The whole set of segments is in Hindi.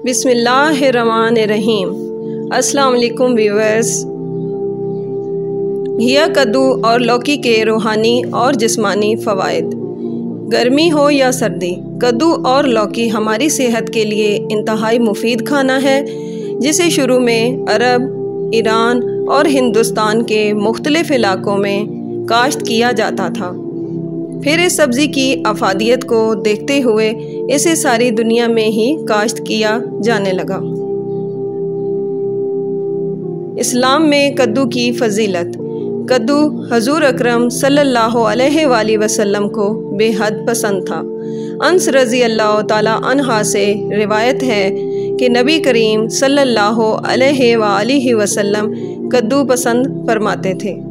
बिस्मिल्लाहिर्रहमानिर्रहीम। अस्सलाम वालेकुम व्यूअर्स। घिया कद्दू और लौकी के रूहानी और जिस्मानी फ़वाइद। गर्मी हो या सर्दी, कद्दू और लौकी हमारी सेहत के लिए इंतहाई मुफीद खाना है, जिसे शुरू में अरब, ईरान और हिंदुस्तान के मुख्तलिफ इलाक़ों में काश्त किया जाता था। फिर इस सब्ज़ी की अफादियत को देखते हुए इसे सारी दुनिया में ही काश्त किया जाने लगा। इस्लाम में कद्दू की फ़जीलत। कद्दू हजूर अकरम सल्लल्लाहु अलैहि वसल्लम को बेहद पसंद था। अनस रज़ी अल्लाह ताला अन्हा से रिवायत है कि नबी करीम सल्लल्लाहु अलैहि वसल्लम कद्दू पसंद फरमाते थे।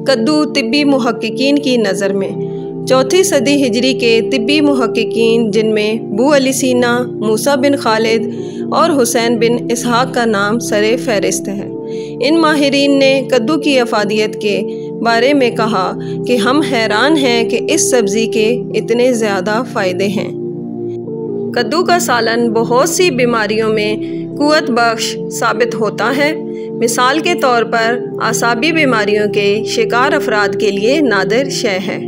कद्दू तिब्बी मुहक्किकीन की नज़र में 4वीं सदी हिजरी के तिब्बी मुहक्किकीन, जिनमें बू अली सीना, मूसा बिन खालिद और हुसैन बिन इसहाक का नाम सरे फहरिस्त है। इन माहिरीन ने कद्दू की अफादियत के बारे में कहा कि हम हैरान हैं कि इस सब्ज़ी के इतने ज़्यादा फ़ायदे हैं। कद्दू का सालन बहुत सी बीमारियों में कुव्वत बख्श साबित होता है। मिसाल के तौर पर आसाबी बीमारियों के शिकार अफराद के लिए नादिर शय है।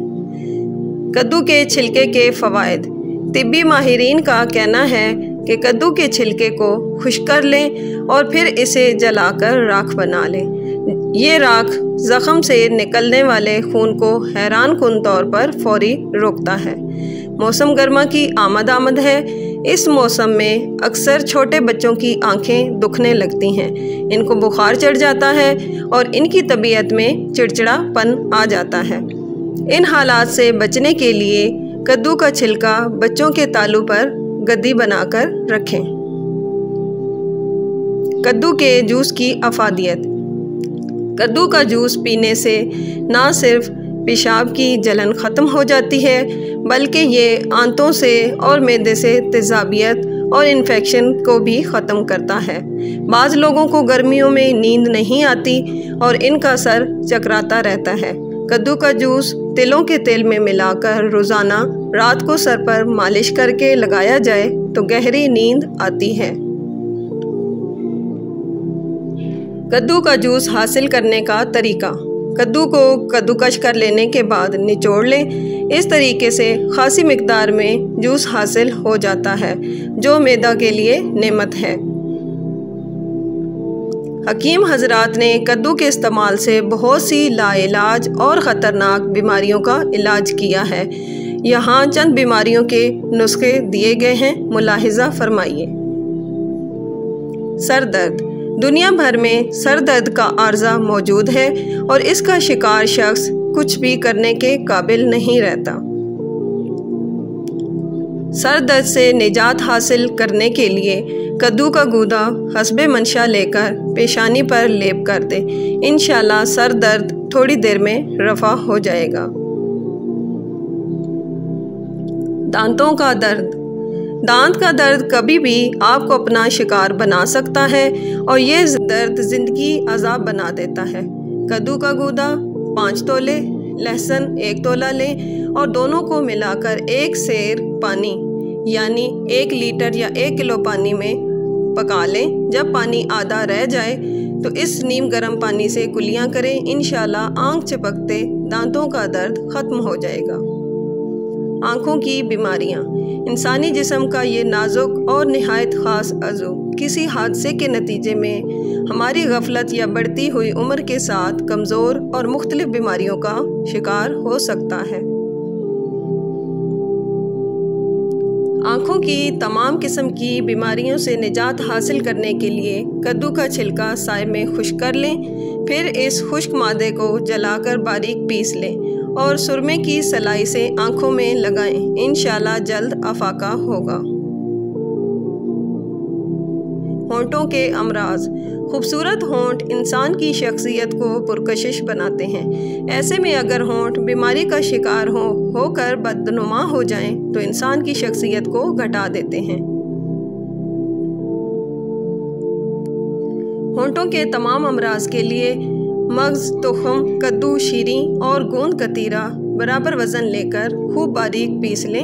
कद्दू के छिलके के फ़वाइद। तिब्बी माहिरीन का कहना है कि कद्दू के छिलके को खुश्क कर लें और फिर इसे जलाकर राख बना लें। ये राख ज़ख़म से निकलने वाले खून को हैरान कुन तौर पर फौरी रोकता है। मौसम गर्मा की आमद है। इस मौसम में अक्सर छोटे बच्चों की आंखें दुखने लगती हैं, इनको बुखार चढ़ जाता है और इनकी तबीयत में चिड़चिड़ापन आ जाता है। इन हालात से बचने के लिए कद्दू का छिलका बच्चों के तालू पर गद्दी बनाकर रखें। कद्दू के जूस की अफादियत। कद्दू का जूस पीने से ना सिर्फ पेशाब की जलन ख़त्म हो जाती है, बल्कि ये आंतों से और मैदे से तेज़ाबियत और इन्फेक्शन को भी ख़त्म करता है। बाज़ लोगों को गर्मियों में नींद नहीं आती और इनका सर चकराता रहता है। कद्दू का जूस तिलों के तेल में मिलाकर रोज़ाना रात को सर पर मालिश करके लगाया जाए तो गहरी नींद आती है। कद्दू का जूस हासिल करने का तरीका। कद्दू को कद्दूकश कर लेने के बाद निचोड़ लें। इस तरीके से खासी मिकदार में जूस हासिल हो जाता है, जो मैदा के लिए नेमत है। हकीम हजरात ने कद्दू के इस्तेमाल से बहुत सी लाइलाज और ख़तरनाक बीमारियों का इलाज किया है। यहाँ चंद बीमारियों के नुस्खे दिए गए हैं, मुलाहिज़ा फरमाइए। सर दर्द। दुनिया भर में सर दर्द का आर्ज़ा मौजूद है और इसका शिकार शख्स कुछ भी करने के काबिल नहीं रहता। सर दर्द से निजात हासिल करने के लिए कद्दू का गूदा हस्बे मंशा लेकर पेशानी पर लेप कर दें। इंशाल्लाह सर दर्द थोड़ी देर में रफ़ा हो जाएगा। दांतों का दर्द। दांत का दर्द कभी भी आपको अपना शिकार बना सकता है और ये दर्द ज़िंदगी अज़ाब बना देता है। कद्दू का गूदा 5 तोले, लहसुन 1 तोला लें और दोनों को मिलाकर 1 सेर पानी यानी 1 लीटर या 1 किलो पानी में पका लें। जब पानी आधा रह जाए तो इस नीम गर्म पानी से कुलियाँ करें। इंशाल्लाह आँख चपकते दांतों का दर्द ख़त्म हो जाएगा। आँखों की बीमारियाँ। इंसानी जिस्म का ये नाजुक और नहायत ख़ास अज़ू किसी हादसे के नतीजे में हमारी गफलत या बढ़ती हुई उम्र के साथ कमज़ोर और मुख्तलिफ बीमारियों का शिकार हो सकता है। आँखों की तमाम किस्म की बीमारियों से निजात हासिल करने के लिए कद्दू का छिलका साए में खुश्क कर लें। फिर इस खुश्क मादे को जलाकर बारीक पीस लें और सुरमे की सलाई से आँखों में लगाएं। इंशाल्लाह जल्द अफाका होगा। होंठों के अमराज। खूबसूरत होंठ इंसान की शख्सियत को पुरकशिश बनाते हैं। ऐसे में अगर होंठ बीमारी का शिकार होकर बदनुमा हो जाएं तो इंसान की शख्सियत को घटा देते हैं। होंठों के तमाम अमराज के लिए मगज़, तुख़्म, कद्दू, शीरी और गोंद कतीरा बराबर वज़न लेकर खूब बारीक पीस लें।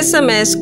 SMS